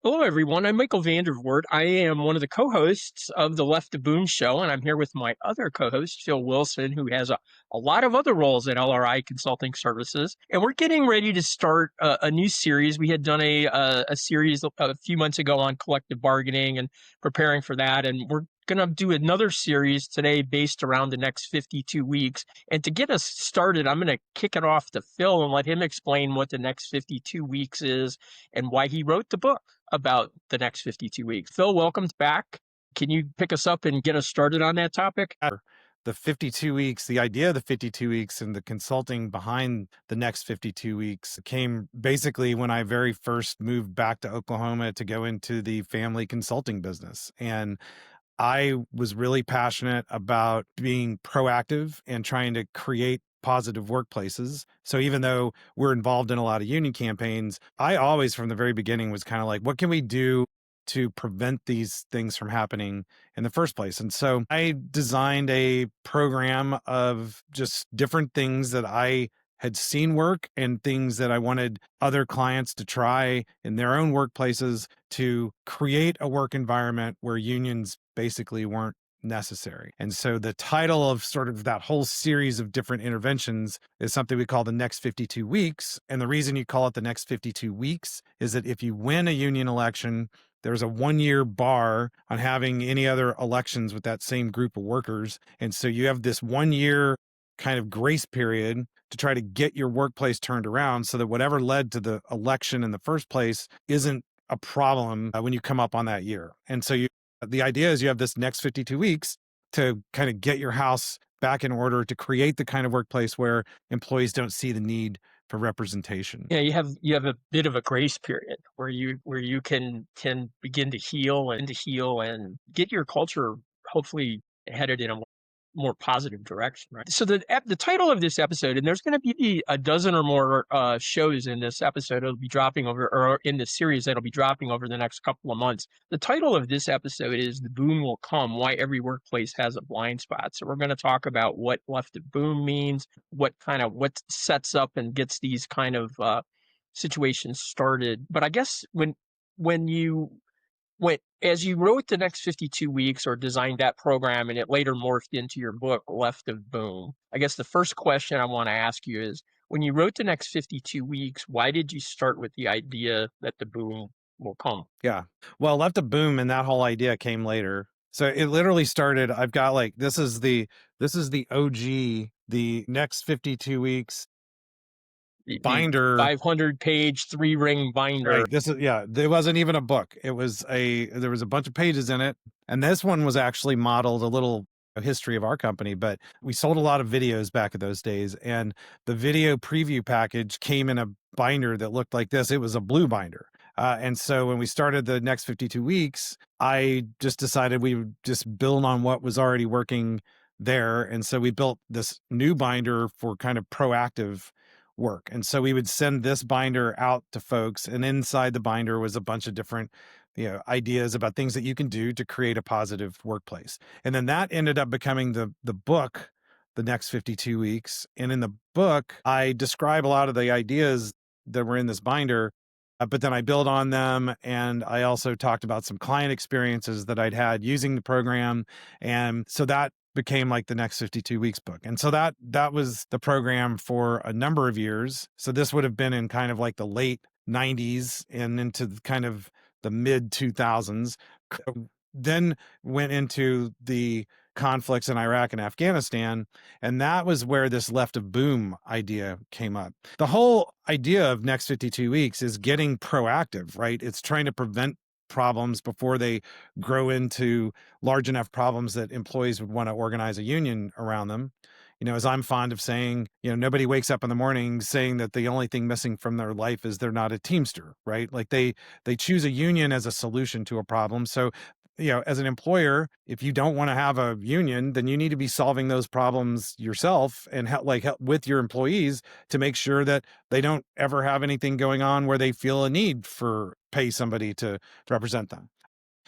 Hello, everyone. I'm Michael VanDervort. I am one of the co-hosts of the Left of Boom show, and I'm here with my other co-host, Phil Wilson, who has a lot of other roles at LRI Consulting Services. And we're getting ready to start a new series. We had done a series a few months ago on collective bargaining and preparing for that, and we're going to do another series today based around the next 52 weeks. And to get us started, I'm going to kick it off to Phil and let him explain what the next 52 weeks is and why he wrote the book about the next 52 weeks. Phil, welcome back. Can you pick us up and get us started on that topic? The 52 weeks, the idea of the 52 weeks and the consulting behind the next 52 weeks came basically when I very first moved back to Oklahoma to go into the family consulting business. And I was really passionate about being proactive and trying to create positive workplaces. So even though we're involved in a lot of union campaigns, I always from the very beginning was kind of like, what can we do to prevent these things from happening in the first place? And so I designed a program of just different things that I had seen work and things that I wanted other clients to try in their own workplaces to create a work environment where unions basically weren't necessary. And so the title of sort of that whole series of different interventions is something we call the next 52 weeks. And the reason you call it the next 52 weeks is that if you win a union election, there's a 1-year bar on having any other elections with that same group of workers. And so you have this 1-year kind of grace period to try to get your workplace turned around so that whatever led to the election in the first place isn't a problem when you come up on that year. And so the idea is you have this next 52 weeks to kind of get your house back in order to create the kind of workplace where employees don't see the need for representation. Yeah, you have a bit of a grace period where you can begin to heal and get your culture hopefully headed in a more positive direction, right? So the title of this episode, and there's going to be a dozen or more shows in this episode that'll be dropping over, or in this series that'll be dropping over the next couple of months. The title of this episode is "The Boom Will Come: Why Every Workplace Has a Blind Spot." So we're going to talk about what left of boom means, what sets up and gets these kind of situations started. But I guess when you as you wrote the next 52 weeks or designed that program and it later morphed into your book, Left of Boom, I guess the first question I want to ask you is, when you wrote the next 52 weeks, why did you start with the idea that the boom will come? Yeah. Well, Left of Boom and that whole idea came later. So it literally started, I've got like, this is the OG, the next 52 weeks The binder. 500-page 3-ring binder. Right. It wasn't even a book. There was a bunch of pages in it. And this one was actually modeled a little history of our company, but we sold a lot of videos back in those days. And the video preview package came in a binder that looked like this. It was a blue binder. And so when we started the next 52 weeks, I just decided we would just build on what was already working there. And so we built this new binder for kind of proactive work. And so we would send this binder out to folks, and inside the binder was a bunch of different ideas about things that you can do to create a positive workplace. And then that ended up becoming the book, The Next 52 Weeks. And in the book, I describe a lot of the ideas that were in this binder, but then I build on them. And I also talked about some client experiences that I'd had using the program. And so that became like the Next 52 Weeks book. And so that was the program for a number of years. So this would have been in kind of like the late 90s and into kind of the mid 2000s. Then went into the conflicts in Iraq and Afghanistan. And that was where this left of boom idea came up. The whole idea of Next 52 Weeks is getting proactive, right? It's trying to prevent problems before they grow into large enough problems that employees would want to organize a union around them. As I'm fond of saying, nobody wakes up in the morning saying that the only thing missing from their life is they're not a Teamster, right? Like they choose a union as a solution to a problem. So, as an employer, if you don't want to have a union, then you need to be solving those problems yourself and help with your employees to make sure that they don't ever have anything going on where they feel a need for pay somebody to represent them.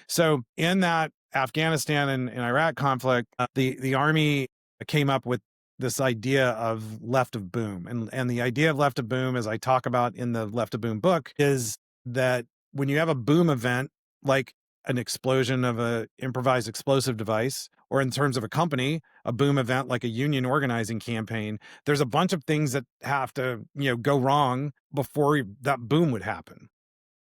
So in that Afghanistan and Iraq conflict, the Army came up with this idea of left of boom. And the idea of left of boom, as I talk about in the Left of Boom book, is that when you have a boom event, like an explosion of a improvised explosive device, or in terms of a company, a boom event like a union organizing campaign, there's a bunch of things that have to, go wrong before that boom would happen.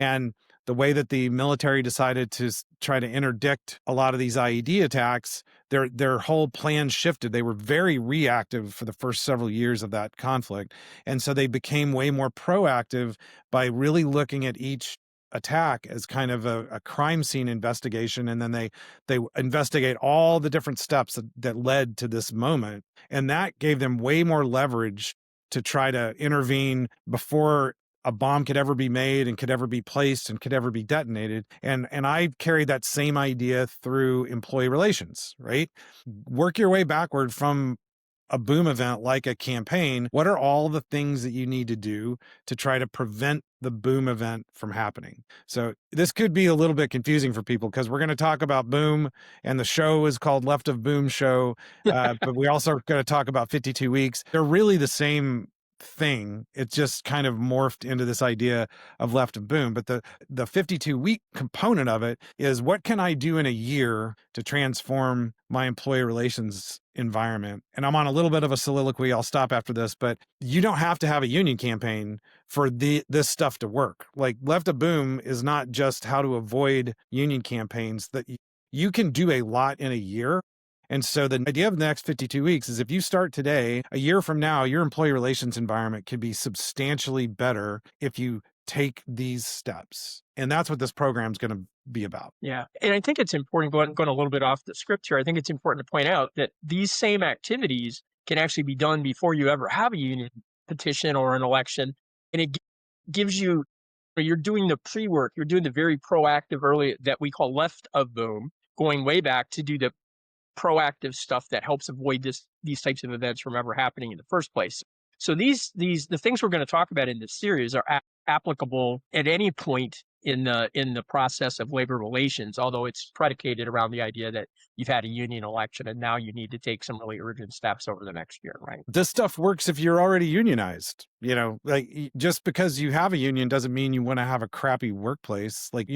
And the way that the military decided to try to interdict a lot of these IED attacks, their whole plan shifted. They were very reactive for the first several years of that conflict, and so they became way more proactive by really looking at each attack as kind of a crime scene investigation, and then they investigate all the different steps that led to this moment, and that gave them way more leverage to try to intervene before a bomb could ever be made and could ever be placed and could ever be detonated. And I carried that same idea through employee relations, right? Work your way backward from a boom event like a campaign. What are all the things that you need to do to try to prevent the boom event from happening? So this could be a little bit confusing for people because we're going to talk about boom, and the show is called Left of Boom Show. But we also are going to talk about 52 weeks. They're really the same thing. It just kind of morphed into this idea of left of boom. But the 52-week component of it is, what can I do in a year to transform my employee relations environment? And I'm on a little bit of a soliloquy. I'll stop after this, but you don't have to have a union campaign for this stuff to work. Like, left of boom is not just how to avoid union campaigns. That you can do a lot in a year. And so the idea of the next 52 weeks is, if you start today, a year from now, your employee relations environment could be substantially better if you take these steps. And that's what this program is going to be about. Yeah. And I think it's important, going a little bit off the script here, I think it's important to point out that these same activities can actually be done before you ever have a union petition or an election. And it gives you, you're doing the pre-work, you're doing the very proactive early that we call left of boom, going way back to do the proactive stuff that helps avoid these types of events from ever happening in the first place. So the things we're going to talk about in this series are applicable at any point in the process of labor relations, although it's predicated around the idea that you've had a union election and now you need to take some really urgent steps over the next year, right? This stuff works if you're already unionized. Like, just because you have a union doesn't mean you want to have a crappy workplace. Like,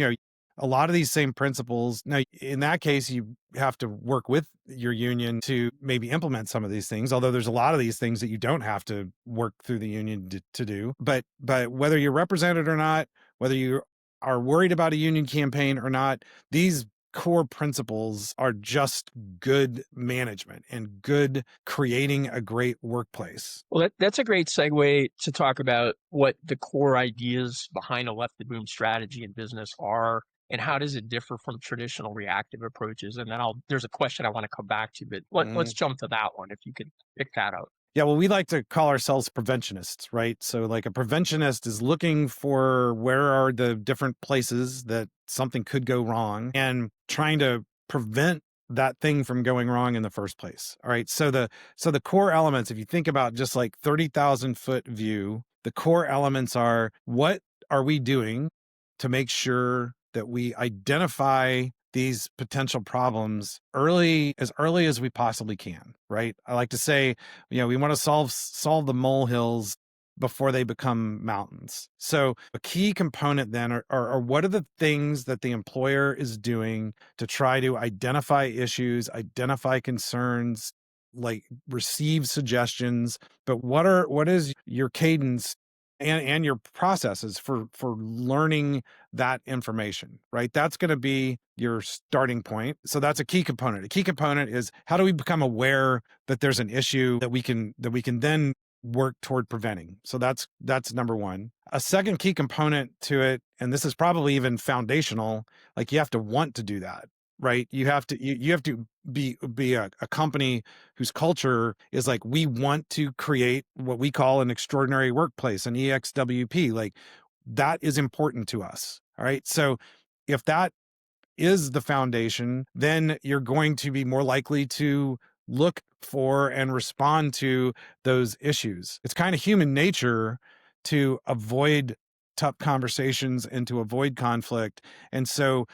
a lot of these same principles. Now, in that case, you have to work with your union to maybe implement some of these things, although there's a lot of these things that you don't have to work through the union to do. But whether you're represented or not, whether you are worried about a union campaign or not, these core principles are just good management and good creating a great workplace. Well, that's a great segue to talk about what the core ideas behind a left of boom strategy in business are, and how does it differ from traditional reactive approaches? And then there's a question I want to come back to, but let's jump to that one if you could pick that out. Yeah, well, we like to call ourselves preventionists, right? So like, a preventionist is looking for where are the different places that something could go wrong and trying to prevent that thing from going wrong in the first place. All right. So the core elements, if you think about just like 30,000-foot view, the core elements are, what are we doing to make sure that we identify these potential problems early as we possibly can, right? I like to say, we want to solve the molehills before they become mountains. So a key component then are what are the things that the employer is doing to try to identify issues, identify concerns, like receive suggestions, but what is your cadence and your processes for learning that information, right? That's going to be your starting point. So that's a key component. A key component is, how do we become aware that there's an issue that we can then work toward preventing? So that's number one. A second key component to it, and this is probably even foundational, like, you have to want to do that, right? You have to be a company whose culture is like, we want to create what we call an extraordinary workplace, an EXWP. Like, that is important to us. All right. So if that is the foundation, then you're going to be more likely to look for and respond to those issues. It's kind of human nature to avoid tough conversations and to avoid conflict. And so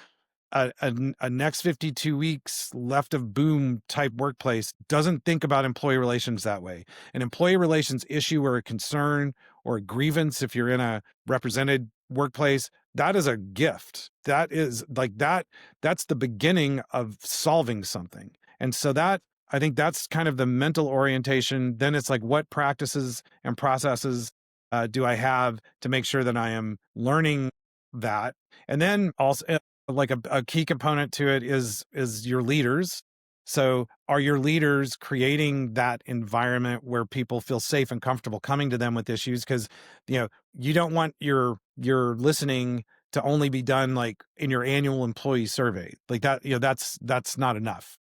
a next 52 weeks left of boom type workplace doesn't think about employee relations that way. An employee relations issue or a concern or a grievance, if you're in a represented workplace, that is a gift. That is like that's the beginning of solving something. And so that I think that's kind of the mental orientation. Then it's like, what practices and processes do I have to make sure that I am learning that? And then also, like a key component to it is your leaders. So, are your leaders creating that environment where people feel safe and comfortable coming to them with issues? Because you don't want your listening to only be done like in your annual employee survey, like that. That's not enough,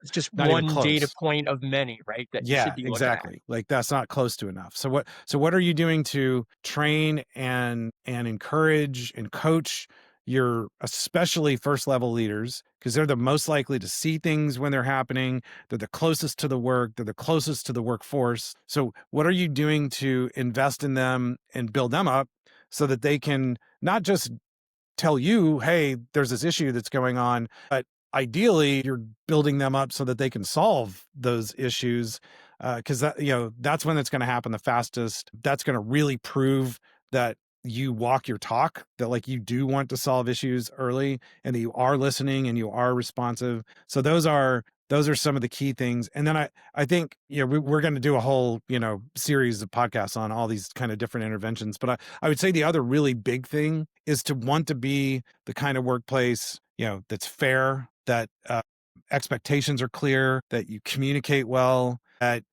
It's just not even one data close. point of many, right, that you should Yeah, be looking at. exactly. Like that's not close to enough. So what are you doing to train and encourage and coach your especially first level leaders, because they're the most likely to see things when they're happening. They're the closest to the work, they're the closest to the workforce. So what are you doing to invest in them and build them up so that they can not just tell you, hey, there's this issue that's going on. But ideally, you're building them up so that they can solve those issues. Because that's when it's going to happen the fastest. That's going to really prove that you walk your talk, that like you do want to solve issues early and that you are listening and you are responsive. So those are some of the key things. And then I think we're going to do a whole series of podcasts on all these kind of different interventions. But I would say the other really big thing is to want to be the kind of workplace that's fair, that expectations are clear, that you communicate well, that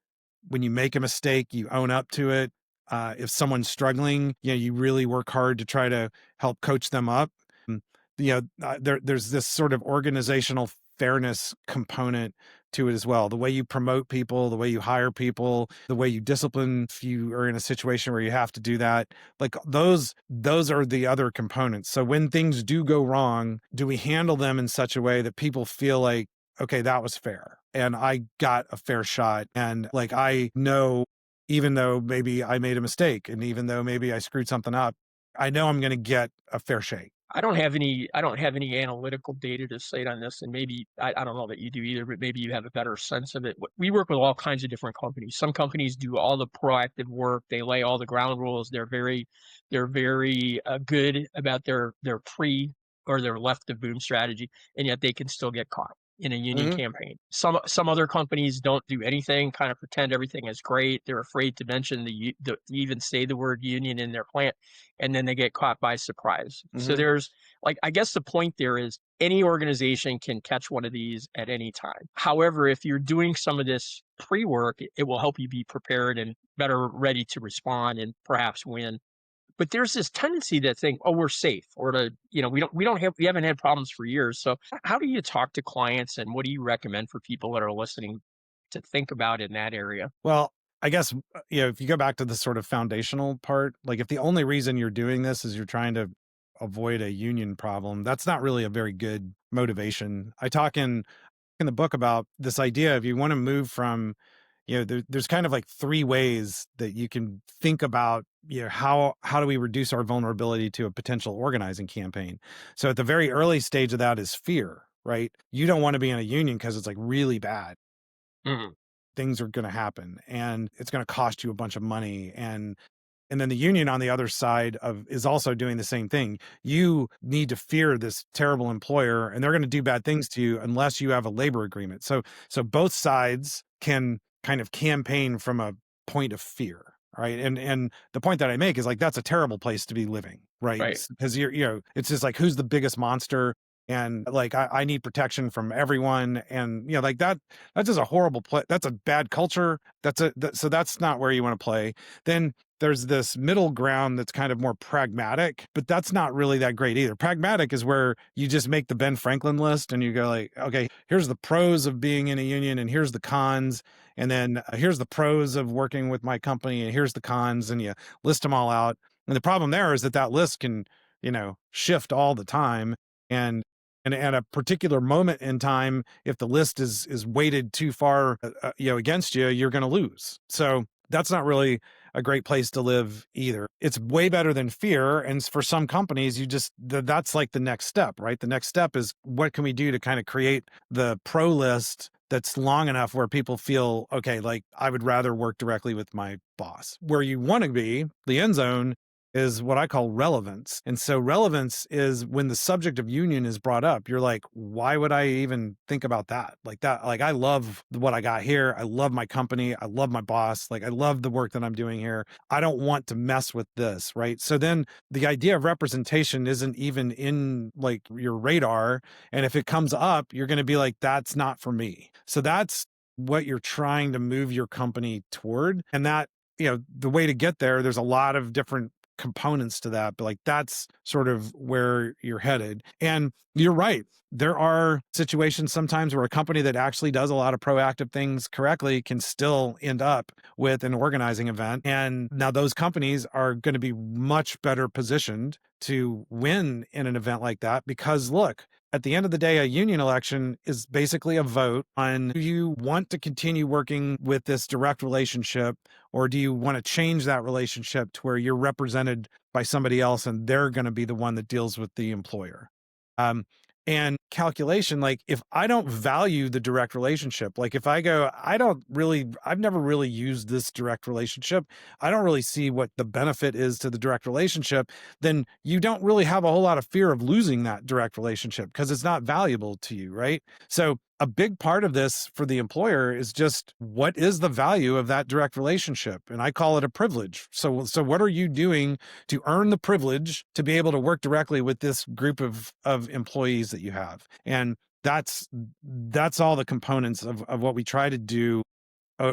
when you make a mistake, you own up to it. If someone's struggling, you really work hard to try to help coach them up. Mm, there's this sort of organizational fairness component to it as well. The way you promote people, the way you hire people, the way you discipline if you are in a situation where you have to do that. Like those are the other components. So when things do go wrong, do we handle them in such a way that people feel like, okay, that was fair and I got a fair shot, and like I know, even though maybe I made a mistake and even though maybe I screwed something up, I know I'm going to get a fair shake. I don't have any analytical data to cite on this, and maybe I don't know that you do either, but maybe you have a better sense of it. We work with all kinds of different companies. Some companies do all the proactive work. They lay all the ground rules. They're very good about their pre or their left of boom strategy, and yet they can still get caught in a union Hmm. campaign. Some other companies don't do anything, kind of pretend everything is great. They're afraid to mention the even say the word union in their plant, and then they get caught by surprise. So Hmm. there's like, I guess the point there is any organization can catch one of these at any time. However, if you're doing some of this pre-work, it will help you be prepared and better ready to respond and perhaps win. But there's this tendency to think, oh, we're safe, or to, we haven't had problems for years. So how do you talk to clients, and what do you recommend for people that are listening to think about in that area? Well, I guess, if you go back to the sort of foundational part, like if the only reason you're doing this is you're trying to avoid a union problem, that's not really a very good motivation. I talk in the book about this idea of, you want to move from, there's kind of like three ways that you can think about, how do we reduce our vulnerability to a potential organizing campaign. So at the very early stage of that is fear, right? You don't want to be in a union because it's like really bad, Mhm. things are going to happen and it's going to cost you a bunch of money. And then the union on the other side of is also doing the same thing. You need to fear this terrible employer and they're going to do bad things to you unless you have a labor agreement. So both sides can kind of campaign from a point of fear. Right. And the point that I make is like, that's a terrible place to be living. Right. Right. Because it's just like, who's the biggest monster? And like, I need protection from everyone. And, like that's just a horrible play. That's a bad culture. So that's not where you want to play. Then there's this middle ground that's kind of more pragmatic, but that's not really that great either. Pragmatic is where you just make the Ben Franklin list and you go like, okay, here's the pros of being in a union and here's the cons. And then here's the pros of working with my company and here's the cons, and you list them all out. And the problem there is that list can, shift all the time. And at a particular moment in time, if the list is weighted too far, against you, you're going to lose. So that's not really a great place to live either. It's way better than fear. And for some companies, that's like the next step, right? The next step is, what can we do to kind of create the pro list that's long enough where people feel, okay, like I would rather work directly with my boss. Where you want to be, the end zone, is what I call relevance. And so relevance is when the subject of union is brought up, you're like, why would I even think about that? Like that, like I love what I got here. I love my company. I love my boss. Like I love the work that I'm doing here. I don't want to mess with this. Right. So then the idea of representation isn't even in like your radar. And if it comes up, you're going to be like, that's not for me. So that's what you're trying to move your company toward. And that, the way to get there, there's a lot of different components to that, but like that's sort of where you're headed. And you're right. There are situations sometimes where a company that actually does a lot of proactive things correctly can still end up with an organizing event. And now those companies are going to be much better positioned to win in an event like that because look, at the end of the day, a union election is basically a vote on do you want to continue working with this direct relationship or do you want to change that relationship to where you're represented by somebody else and they're going to be the one that deals with the employer? Um, and calculation, like if I don't value the direct relationship, like if I go, I've never really used this direct relationship. I don't really see what the benefit is to the direct relationship. Then you don't really have a whole lot of fear of losing that direct relationship because it's not valuable to you. Right. So a big part of this for the employer is just what is the value of that direct relationship? And I call it a privilege. So what are you doing to earn the privilege to be able to work directly with this group of employees that you have? And that's all the components of what we try to do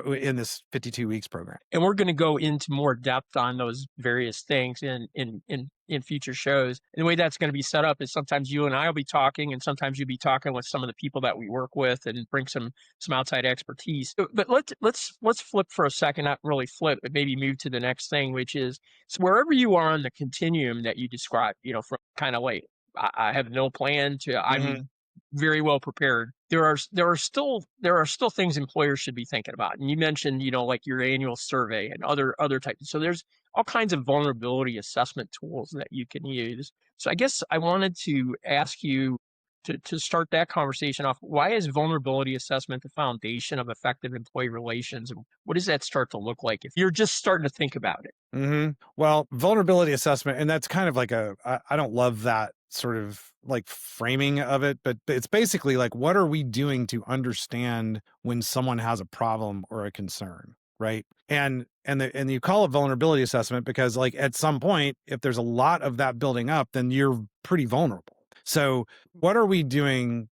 in this 52 weeks program. And we're going to go into more depth on those various things in future shows. And the way that's going to be set up is sometimes you and I will be talking, and sometimes you'll be talking with some of the people that we work with, and bring some outside expertise. But let's flip for a second, not really flip, but maybe move to the next thing, which is so wherever you are on the continuum that you described, from kind of like I have no plan to Hmm. I'm very well prepared. There are still things employers should be thinking about. And you mentioned, like your annual survey and other types. So there's all kinds of vulnerability assessment tools that you can use. So I guess I wanted to ask you to start that conversation off. Why is vulnerability assessment the foundation of effective employee relations? And what does that start to look like if you're just starting to think about it? Well, vulnerability assessment, and that's kind of like I don't love that sort of like framing of it, but it's basically like, what are we doing to understand when someone has a problem or a concern, right? And you call it vulnerability assessment because like at some point, if there's a lot of that building up, then you're pretty vulnerable. So what are we doing?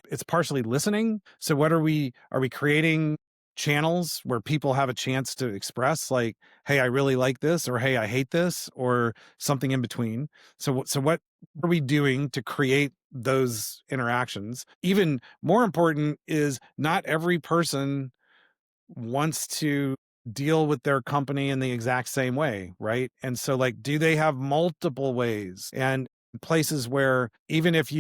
It's partially listening. So are we creating channels where people have a chance to express like, hey, I really like this, or hey, I hate this, or something in between. So what are we doing to create those interactions? Even more important is not every person wants to deal with their company in the exact same way, right? And so like do they have multiple ways and places where even if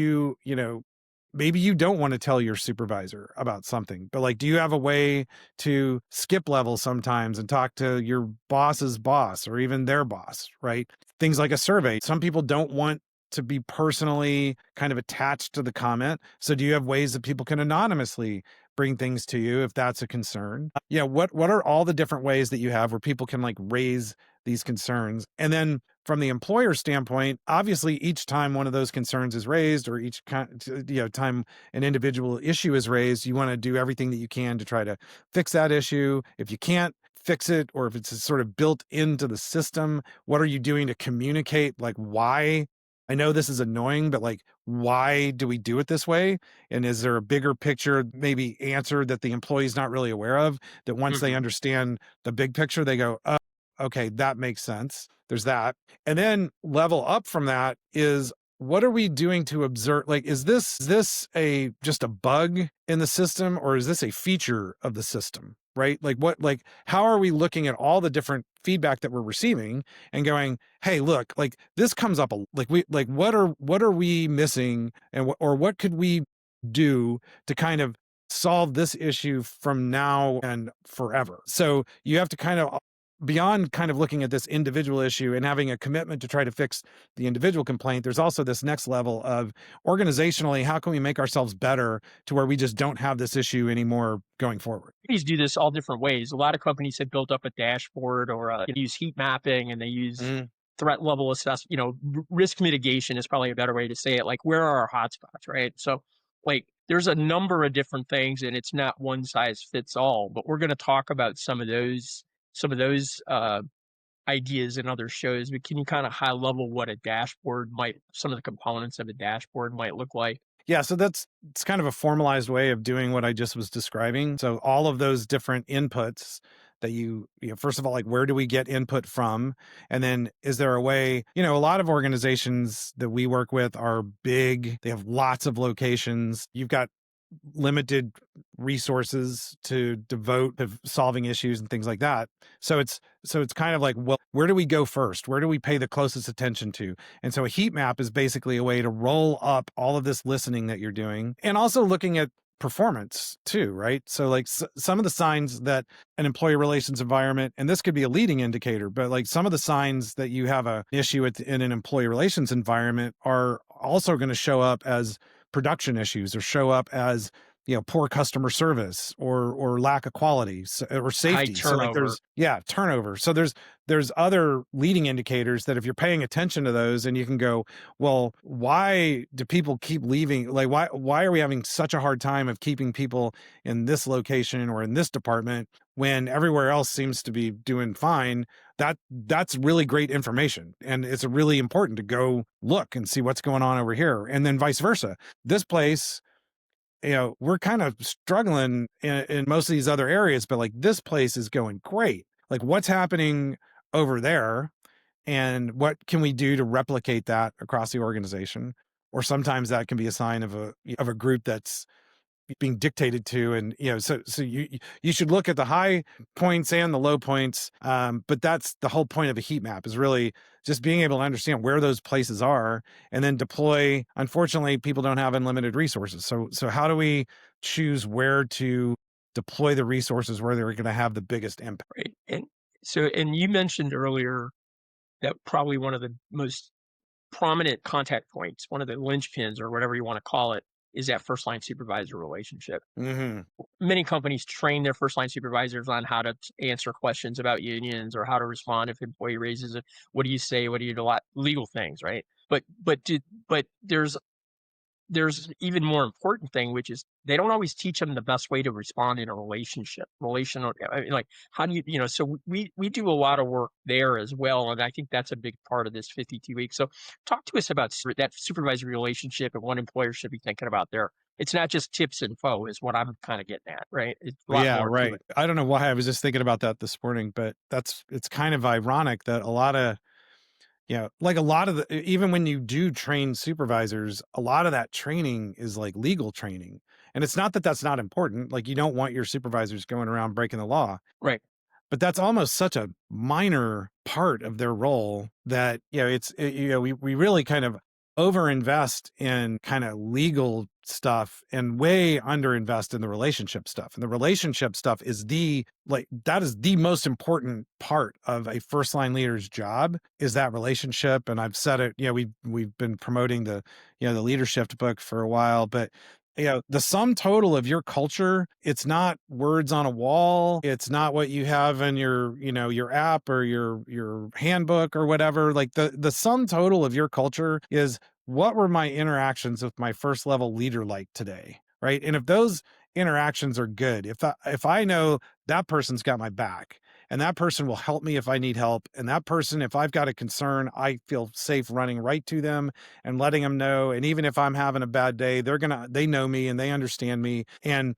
maybe you don't want to tell your supervisor about something, but like do you have a way to skip levels sometimes and talk to your boss's boss or even their boss, right? Things like a survey. Some people don't want to be personally kind of attached to the comment. So do you have ways that people can anonymously bring things to you if that's a concern? Yeah, what are all the different ways that you have where people can like raise these concerns? And then from the employer standpoint, obviously each time one of those concerns is raised or each time an individual issue is raised, you want to do everything that you can to try to fix that issue. If you can't fix it or if it's sort of built into the system, what are you doing to communicate like why? I know this is annoying, but like, why do we do it this way? And is there a bigger picture, maybe answer that the employee's not really aware of? That once they Mhm. understand the big picture, they go, oh, okay, that makes sense. There's that. And then level up from that is what are we doing to observe? Like, is this a just a bug in the system or is this a feature of the system? Right? Like how are we looking at all the different feedback that we're receiving and going, hey, look, like this comes up like what are we missing and or what could we do to kind of solve this issue from now and forever? So you have to kind of beyond kind of looking at this individual issue and having a commitment to try to fix the individual complaint, there's also this next level of organizationally, how can we make ourselves better to where we just don't have this issue anymore going forward? Companies do this all different ways. A lot of companies have built up a dashboard or use heat mapping, and they use threat level assessment, risk mitigation is probably a better way to say it. Like, where are our hotspots, right? So, like, there's a number of different things, and it's not one size fits all. But we're going to talk about some of those ideas in other shows. But can you kind of high level what a dashboard might, some of the components of a dashboard might look like? Yeah, so it's kind of a formalized way of doing what I just was describing. So all of those different inputs that first of all, like, where do we get input from? And then is there a way, a lot of organizations that we work with are big, they have lots of locations. You've got limited resources to devote to solving issues and things like that. So it's kind of like, well, where do we go first? Where do we pay the closest attention to? And so a heat map is basically a way to roll up all of this listening that you're doing and also looking at performance too, right? So like some of the signs that an employee relations environment, and this could be a leading indicator, but like some of the signs that you have a issue in an employee relations environment are also going to show up as production issues or show up as poor customer service or lack of quality, or High safety. So like turnover. turnover. So there's other leading indicators that if you're paying attention to those, and you can go, well, why do people keep leaving? Like, why are we having such a hard time of keeping people in this location or in this department when everywhere else seems to be doing fine? That's really great information, and it's really important to go look and see what's going on over here, and then vice versa. This place, we're kind of struggling in most of these other areas, but like this place is going great. Like, what's happening over there, and what can we do to replicate that across the organization? Or sometimes that can be a sign of a group that's being dictated to. And so you should look at the high points and the low points, but that's the whole point of a heat map, is really just being able to understand where those places are and then deploy. Unfortunately, people don't have unlimited resources, so how do we choose where to deploy the resources where they're going to have the biggest impact? Right. And you mentioned earlier that probably one of the most prominent contact points, one of the linchpins or whatever you want to call it, is that first line supervisor relationship. Hmm. Many companies train their first line supervisors on how to answer questions about unions or how to respond if employee raises it. What do you say? What do you do? A lot legal things, right? But there's an even more important thing, which is they don't always teach them the best way to respond in a relationship. Relational, I mean, like, how do so we do a lot of work there as well, and I think that's a big part of this 52 weeks. So talk to us about that supervisory relationship and what employers should be thinking about there. It's not just tips and info is what I'm kind of getting at, right? It's a lot Yeah, more to right. it. I don't know why I was just thinking about that this morning, but it's kind of ironic that a lot of like a lot of even when you do train supervisors, a lot of that training is like legal training. And it's not that that's not important. Like, you don't want your supervisors going around breaking the law, Right. but that's almost such a minor part of their role that, we really kind of overinvest in kind of legal stuff and way underinvest in the relationship stuff. And the relationship stuff is that is the most important part of a first line leader's job, is that relationship. And I've said it, we've been promoting the leadership book for a while, but the sum total of your culture, it's not words on a wall. It's not what you have in your app or your handbook or whatever. Like, the sum total of your culture is, what were my interactions with my first level leader like today? Right. And if those interactions are good, if I know that person's got my back, and that person will help me if I need help, and that person, if I've got a concern, I feel safe running right to them and letting them know. And even if I'm having a bad day, they know me and they understand me, and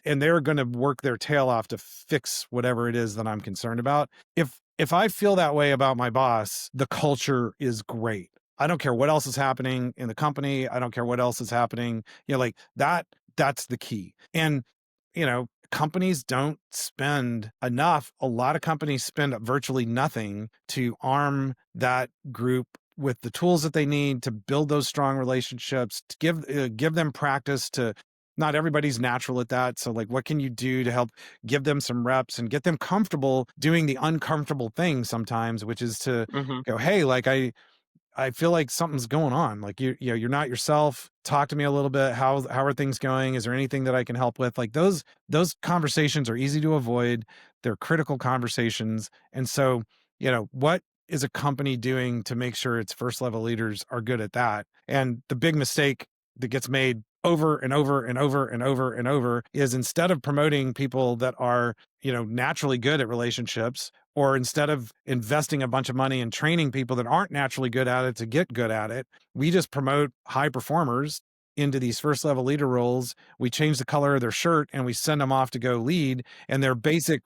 and they're going to work their tail off to fix whatever it is that I'm concerned about. If I feel that way about my boss, the culture is great. I don't care what else is happening in the company. I don't care what else is happening. Like that's the key. And, companies don't spend enough. A lot of companies spend virtually nothing to arm that group with the tools that they need to build those strong relationships, to give them practice. To Not everybody's natural at that. So like, what can you do to help give them some reps and get them comfortable doing the uncomfortable thing sometimes, which is to Hmm. go, hey, like, I feel like something's going on. Like, you're not yourself. Talk to me a little bit. How are things going? Is there anything that I can help with? Like, those conversations are easy to avoid. They're critical conversations. And so, what is a company doing to make sure its first level leaders are good at that? And the big mistake that gets made over and over and over and over and over is, instead of promoting people that are, naturally good at relationships, or instead of investing a bunch of money and training people that aren't naturally good at it to get good at it, we just promote high performers into these first level leader roles. We change the color of their shirt and we send them off to go lead. And their basic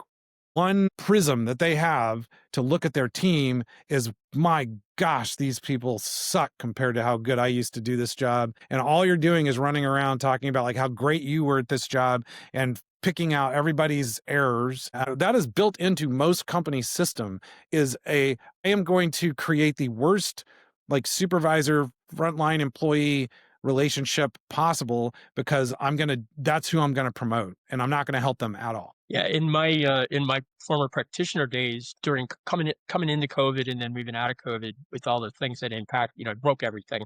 one prism that they have to look at their team is, my gosh, these people suck compared to how good I used to do this job. And all you're doing is running around talking about like how great you were at this job and picking out everybody's errors. That is built into most company system, is I am going to create the worst like supervisor frontline employee relationship possible, because that's who I'm going to promote, and I'm not going to help them at all. Yeah, in my former practitioner days, during coming into COVID and then moving out of COVID, with all the things that it broke everything.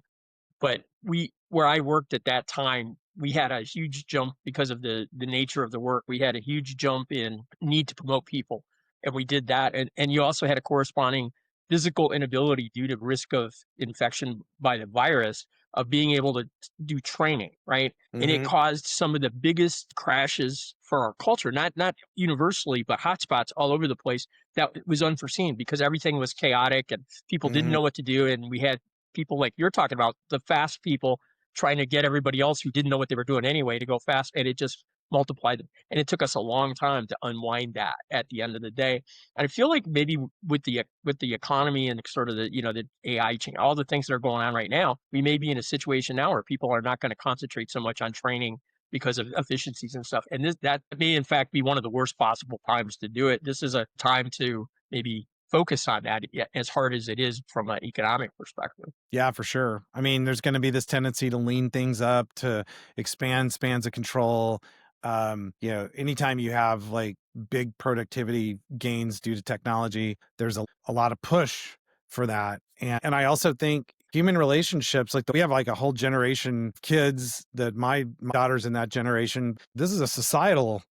But where I worked at that time, we had a huge jump because of the nature of the work. We had a huge jump in need to promote people, and we did that. And you also had a corresponding physical inability, due to risk of infection by the virus, of being able to do training, right? And it Mhm. caused some of the biggest crashes for our culture, not universally, but hotspots all over the place. That was unforeseen because everything was chaotic and people didn't Mhm. know what to do. And we had people like you're talking about, the fast people trying to get everybody else who didn't know what they were doing anyway to go fast, and it just multiplied. And it took us a long time to unwind that at the end of the day. And I feel like maybe with the economy and sort of the AI change, all the things that are going on right now, we may be in a situation now where people are not going to concentrate so much on training because of efficiencies and stuff. And that may in fact be one of the worst possible times to do it. This is a time to maybe focus on that, as hard as it is from an economic perspective. Yeah, for sure. I mean, there's going to be this tendency to lean things up, to expand spans of control. Anytime you have like big productivity gains due to technology, there's a lot of push for that. And I also think human relationships, like we have like a whole generation of kids that my daughter's in that generation. This is a societal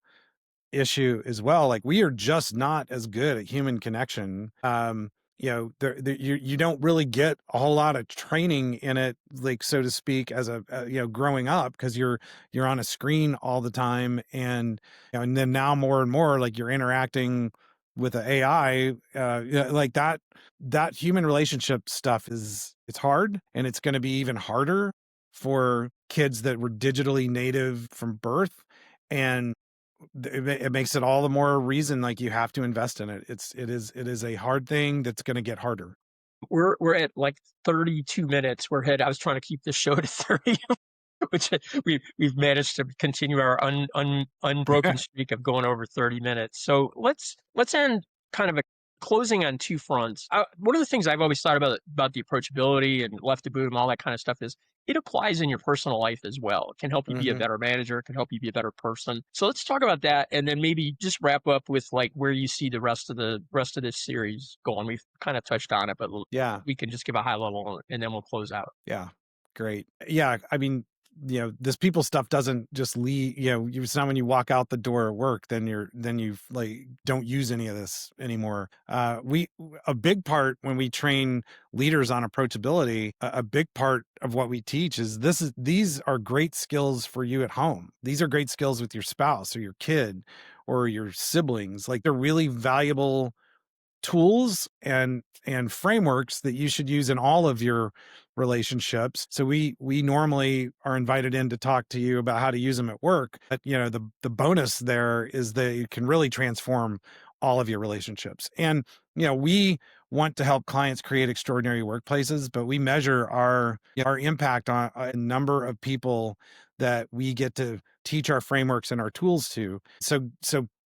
issue as well. Like, we are just not as good at human connection. You don't really get a whole lot of training in it, like, so to speak, as growing up, because you're on a screen all the time. And then now more and more, like, you're interacting with the AI, like that human relationship stuff it's hard, and it's going to be even harder for kids that were digitally native from birth. And it makes it all the more reason, like, you have to invest in it. It is a hard thing that's gonna get harder. We're at like 32 minutes. I was trying to keep this show to 30, which we've managed to continue our unbroken streak of going over 30 minutes. So let's end kind of a closing on two fronts. One of the things I've always thought about the approachability and left to boot and all that kind of stuff is it applies in your personal life as well. It can help you be a Mhm. better manager. It can help you be a better person. So let's talk about that, and then maybe just wrap up with like where you see the rest of this series going. We've kind of touched on it, but Yeah. we can just give a high level, and then we'll close out. Yeah. Great. Yeah, I mean, this people stuff doesn't just leave, it's not when you walk out the door at work, then you like don't use any of this anymore. A big part when we train leaders on approachability, a big part of what we teach is these are great skills for you at home. These are great skills with your spouse or your kid or your siblings. Like, they're really valuable tools and frameworks that you should use in all of your relationships. So we normally are invited in to talk to you about how to use them at work. But the bonus there is that you can really transform all of your relationships. And we want to help clients create extraordinary workplaces, but we measure our impact on a number of people that we get to teach our frameworks and our tools to. So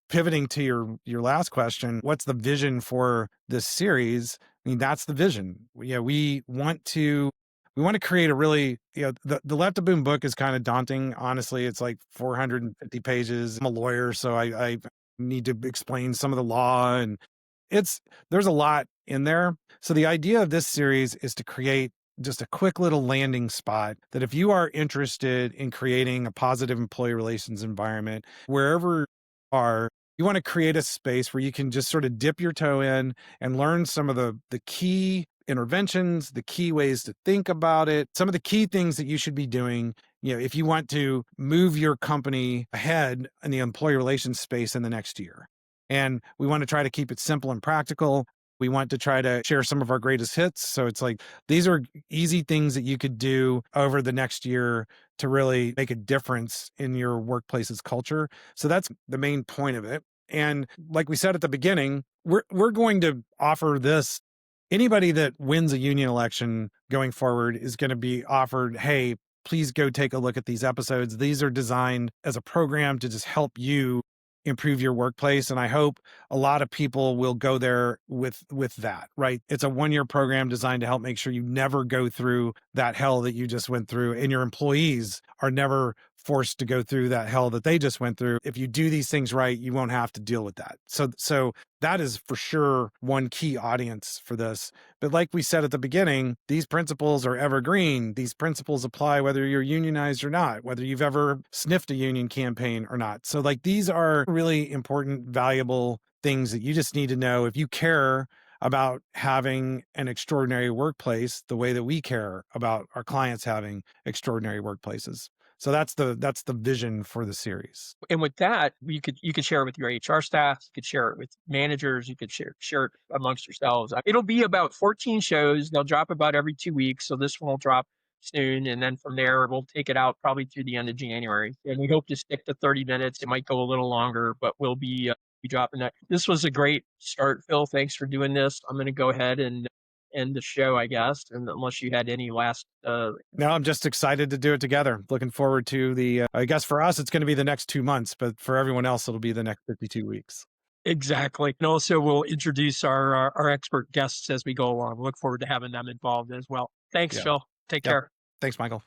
pivoting to your last question, what's the vision for this series? I mean, that's the vision. We want to create a really, the Left to Boom book is kind of daunting. Honestly, it's like 450 pages. I'm a lawyer, so I need to explain some of the law, and there's a lot in there. So the idea of this series is to create just a quick little landing spot that if you are interested in creating a positive employee relations environment, wherever you are, You want to create a space where you can just sort of dip your toe in and learn some of the key interventions, the key ways to think about it, some of the key things that you should be doing, if you want to move your company ahead in the employee relations space in the next year. And we want to try to keep it simple and practical. We want to try to share some of our greatest hits. So it's like these are easy things that you could do over the next year to really make a difference in your workplace's culture. So that's the main point of it. And like we said at the beginning, we're going to offer this. Anybody that wins a union election going forward is going to be offered, hey, please go take a look at these episodes. These are designed as a program to just help you improve your workplace. And I hope a lot of people will go there with that, right? It's a 1-year program designed to help make sure you never go through that hell that you just went through, and your employees are never forced to go through that hell that they just went through. If you do these things right, you won't have to deal with that. So that is for sure one key audience for this. But like we said at the beginning, these principles are evergreen. These principles apply whether you're unionized or not, whether you've ever sniffed a union campaign or not. So like these are really important, valuable things that you just need to know if you care about having an extraordinary workplace the way that we care about our clients having extraordinary workplaces. So that's the vision for the series. And with that, you could share it with your HR staff, you could share it with managers, you could share it amongst yourselves. It'll be about 14 shows. They'll drop about every 2 weeks. So this one will drop soon, and then from there we'll take it out probably through the end of January. And we hope to stick to 30 minutes. It might go a little longer, but we'll be dropping that. This was a great start, Phil. Thanks for doing this. I'm going to go ahead and end the show, I guess, and unless you had any last No, I'm just excited to do it together. Looking forward to I guess for us, it's going to be the next 2 months, but for everyone else, it'll be the next 52 weeks. Exactly. And also, we'll introduce our expert guests as we go along. Look forward to having them involved as well. Thanks, Yeah. Phil. Take Yep. care. Thanks, Michael.